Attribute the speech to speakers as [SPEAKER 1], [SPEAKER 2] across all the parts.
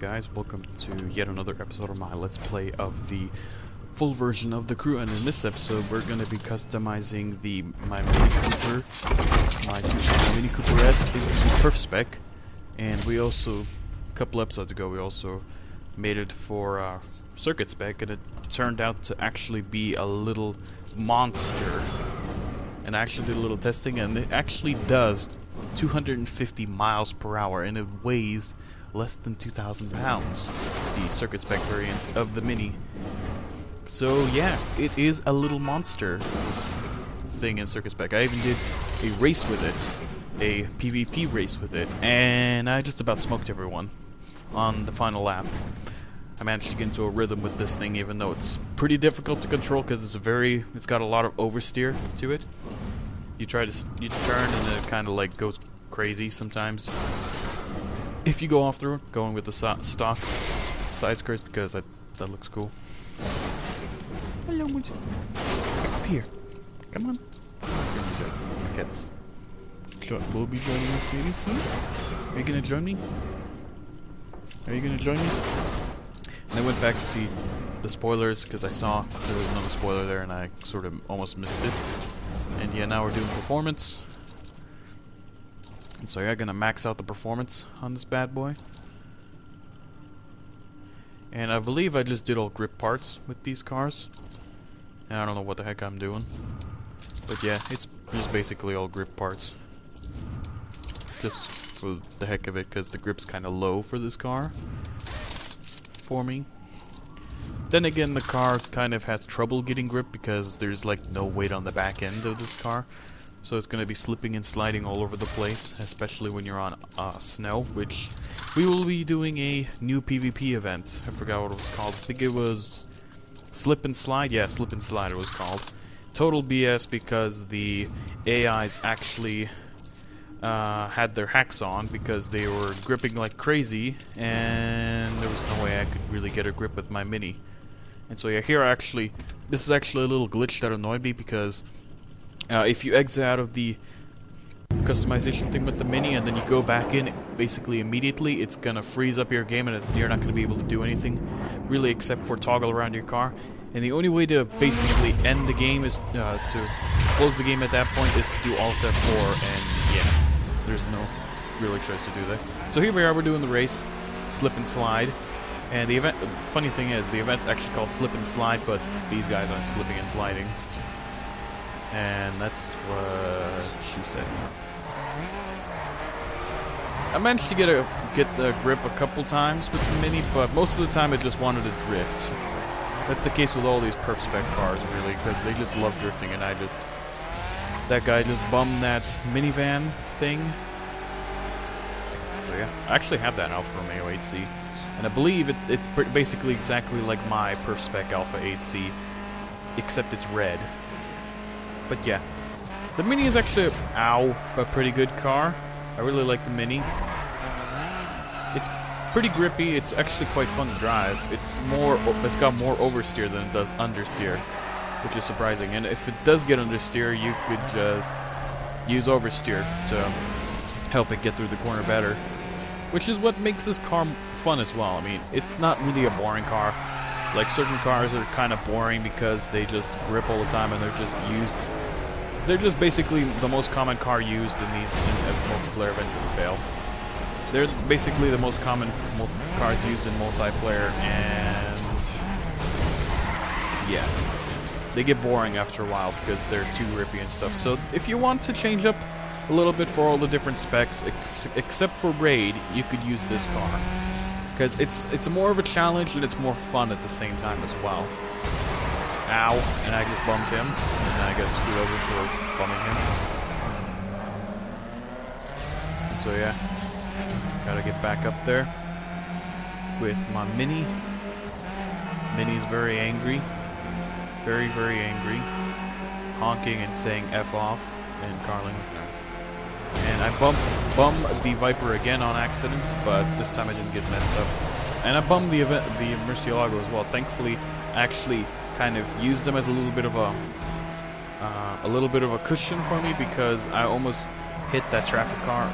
[SPEAKER 1] guys, welcome to yet another episode of my Let's Play of the full version of the crew, and in this episode we're going to be customizing my Mini Cooper, my Mini Cooper S into Perf Spec, and we also, a couple episodes ago, we also made it for Circuit Spec, and it turned out to actually be a little monster. And I actually did a little testing, and it actually does 250 miles per hour, and it weighs less than 2,000 pounds, the Circuit Spec variant of the Mini. So yeah, it is a little monster, this thing in Circuit Spec. I even did a race with it, a PvP race with it, and I just about smoked everyone on the final lap. I managed to get into a rhythm with this thing, even though it's pretty difficult to control because it's got a lot of oversteer to it. You turn and it kind of like goes crazy sometimes. If you go off through it, going with the stock side skirts, because that looks cool. Hello, what's up here? Come on. Cats. Will be joining us, baby? Are you gonna join me? Are you gonna join me? And I went back to see the spoilers because I saw there was another spoiler there and I sort of almost missed it. And yeah, now we're doing performance. And so yeah, gonna max out the performance on this bad boy. And I believe I just did all grip parts with these cars. And I don't know what the heck I'm doing. But yeah, it's just basically all grip parts. Just for the heck of it, because the grip's kind of low for this car. For me. Then again, the car kind of has trouble getting grip because there's like no weight on the back end of this car. So it's going to be slipping and sliding all over the place, especially when you're on snow, which we will be doing a new PvP event. I forgot what it was called. I think it was Slip and Slide? Yeah, Slip and Slide it was called. Total BS because the AIs actually had their hacks on because they were gripping like crazy and there was no way I could really get a grip with my Mini. And so yeah, this is actually a little glitch that annoyed me because if you exit out of the customization thing with the Mini and then you go back in basically immediately, it's gonna freeze up your game and you're not gonna be able to do anything really except for toggle around your car. And the only way to basically end the game is to close the game at that point is to do Alt F4, and yeah, there's no really choice to do that. So here we are, we're doing the race, Slip and Slide. And the event, funny thing is, the event's actually called Slip and Slide, but these guys are slipping and sliding. And that's what she said. I managed to get the grip a couple times with the Mini, but most of the time it just wanted to drift. That's the case with all these Perf Spec cars, really, because they just love drifting, and that guy just bummed that minivan thing. So yeah, I actually have that Alfa Romeo 8C, and I believe it's basically exactly like my Perf Spec Alpha 8C, except it's red. But yeah, the Mini is actually a pretty good car. I really like the Mini. It's pretty grippy. It's actually quite fun to drive. It's got more oversteer than it does understeer, which is surprising. And if it does get understeer, you could just use oversteer to help it get through the corner better, which is what makes this car fun as well. I mean, it's not really a boring car. Like, certain cars are kind of boring because they just grip all the time and they're just basically the most common car used in these multiplayer events that fail. They're basically the most common cars used in multiplayer, and yeah, they get boring after a while because they're too grippy and stuff. So if you want to change up a little bit for all the different specs, except for Raid, you could use this car. Because it's more of a challenge and it's more fun at the same time as well. Ow, and I just bumped him, and then I got screwed over for bumming him. And so yeah, gotta get back up there with my Mini. Mini's very angry. Very, very angry. Honking and saying F off and carling. And I bummed the Viper again on accident, but this time I didn't get messed up. And I bummed the Murcielago as well. Thankfully, I actually kind of used them as a little bit of a cushion for me because I almost hit that traffic car.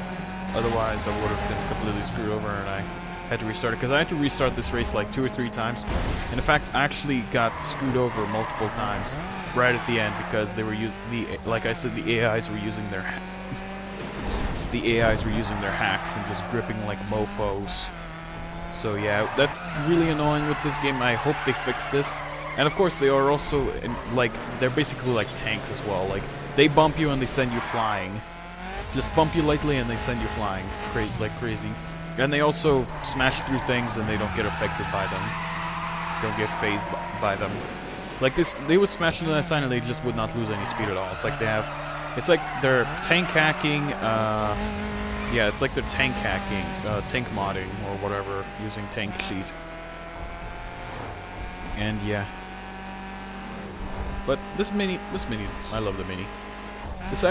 [SPEAKER 1] Otherwise, I would have been completely screwed over, and I Had to restart it because I had to restart this race like 2 or 3 times. And in fact, I actually got screwed over multiple times right at the end because they were like I said, the AIs were using their hacks and just gripping like mofos. So yeah, that's really annoying with this game. I hope they fix this. And of course, they are also they're basically like tanks as well. Like they bump you and they send you flying. Just bump you lightly and they send you flying like crazy. And they also smash through things and they don't get affected by them. Don't get phased by them. Like this, they would smash into that sign and they just would not lose any speed at all. It's like they're tank hacking, yeah, it's like they're tank hacking, tank modding or whatever, using tank cheat. And yeah. But this mini, I love the mini. This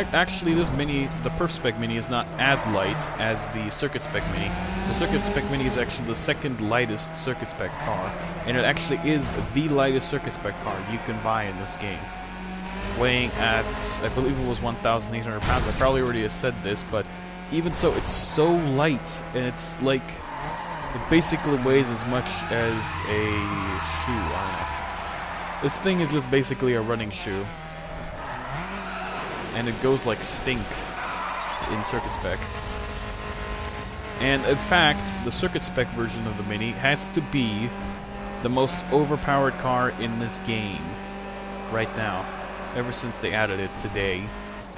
[SPEAKER 1] mini, the Perf Spec mini, is not as light as the Circuit Spec mini. The Circuit Spec mini is actually the second lightest Circuit Spec car, and it actually is the lightest Circuit Spec car you can buy in this game. Weighing at, I believe it was 1,800 pounds. I probably already said this, but even so, it's so light, and it's like, it basically weighs as much as a shoe. I don't know. This thing is just basically a running shoe. And it goes like stink in Circuit Spec. And in fact, the Circuit Spec version of the Mini has to be the most overpowered car in this game right now, ever since they added it today.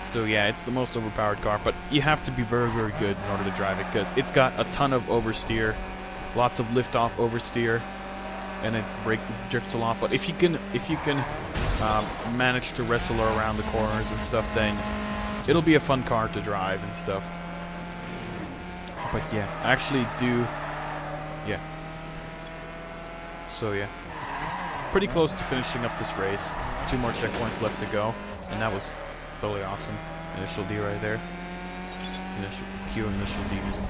[SPEAKER 1] So yeah, it's the most overpowered car, but you have to be very, very good in order to drive it, because it's got a ton of oversteer, lots of lift-off oversteer, and it drifts a lot. But if you can manage to wrestle around the corners and stuff, then it'll be a fun car to drive and stuff. But yeah, I actually do, yeah. So yeah, pretty close to finishing up this race. 2 more checkpoints left to go, and that was totally awesome. Initial D right there. Cue initial D music.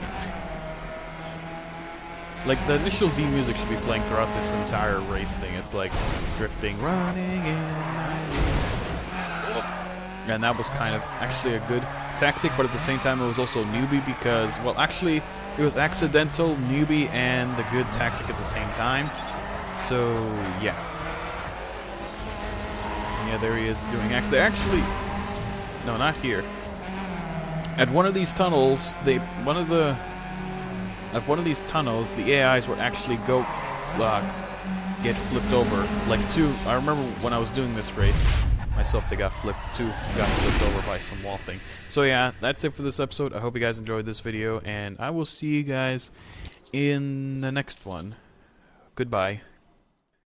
[SPEAKER 1] Like, the initial D music should be playing throughout this entire race thing. It's like drifting, running in the 90s. And that was kind of actually a good tactic, but at the same time it was also newbie because, well, actually it was accidental, newbie, and the good tactic at the same time. So yeah. Yeah, there he is doing actually, no, not here. At one of these tunnels, at one of these tunnels, the AIs would actually get flipped over. Like I remember when I was doing this race myself, they got flipped over by some wall thing. So yeah, that's it for this episode. I hope you guys enjoyed this video, and I will see you guys in the next one. Goodbye.